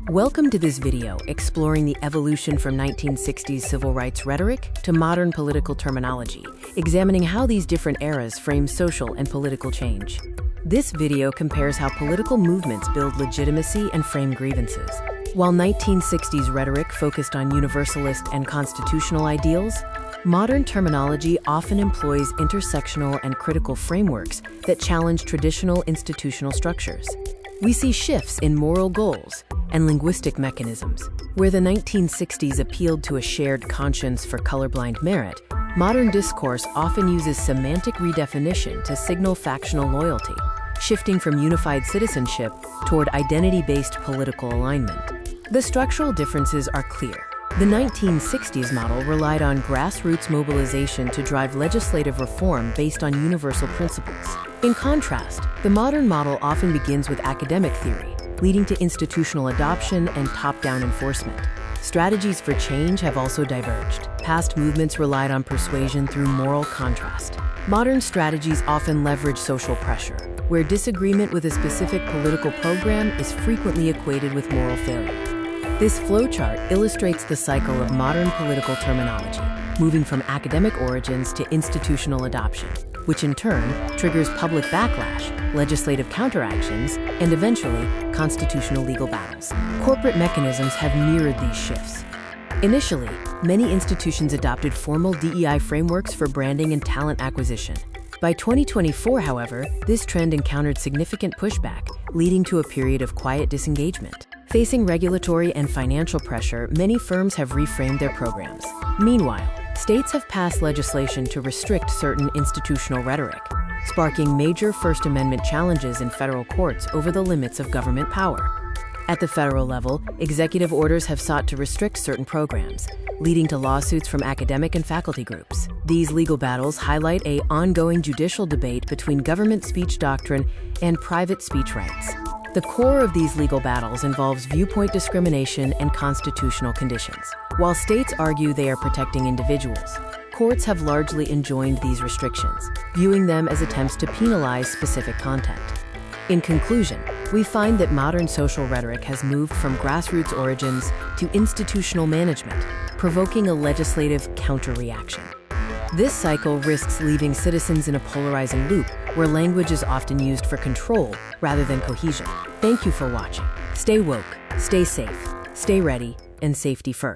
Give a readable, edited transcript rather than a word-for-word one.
Welcome to this video exploring the evolution from 1960s civil rights rhetoric to modern political terminology, examining how these different eras frame social and political change. This video compares how political movements build legitimacy and frame grievances. While 1960s rhetoric focused on universalist and constitutional ideals, modern terminology often employs intersectional and critical frameworks that challenge traditional institutional structures. We see shifts in moral goals and linguistic mechanisms. Where the 1960s appealed to a shared conscience for colorblind merit, modern discourse often uses semantic redefinition to signal factional loyalty, shifting from unified citizenship toward identity-based political alignment. The structural differences are clear. The 1960s model relied on grassroots mobilization to drive legislative reform based on universal principles. In contrast, the modern model often begins with academic theory, leading to institutional adoption and top-down enforcement. Strategies for change have also diverged. Past movements relied on persuasion through moral contrast. Modern strategies often leverage social pressure, where disagreement with a specific political program is frequently equated with moral failure. This flowchart illustrates the cycle of modern political terminology, moving from academic origins to institutional adoption, which in turn triggers public backlash, legislative counteractions, and eventually constitutional legal battles. Corporate mechanisms have mirrored these shifts. Initially, many institutions adopted formal DEI frameworks for branding and talent acquisition. By 2024, however, this trend encountered significant pushback, leading to a period of quiet disengagement. Facing regulatory and financial pressure, many firms have reframed their programs. Meanwhile, states have passed legislation to restrict certain institutional rhetoric, sparking major First Amendment challenges in federal courts over the limits of government power. At the federal level, executive orders have sought to restrict certain programs, leading to lawsuits from academic and faculty groups. These legal battles highlight an ongoing judicial debate between government speech doctrine and private speech rights. The core of these legal battles involves viewpoint discrimination and constitutional conditions. While states argue they are protecting individuals, courts have largely enjoined these restrictions, viewing them as attempts to penalize specific content. In conclusion, we find that modern social rhetoric has moved from grassroots origins to institutional management, provoking a legislative counter-reaction. This cycle risks leaving citizens in a polarizing loop where language is often used for control rather than cohesion. Thank you for watching. Stay woke, stay safe, stay ready, and safety first.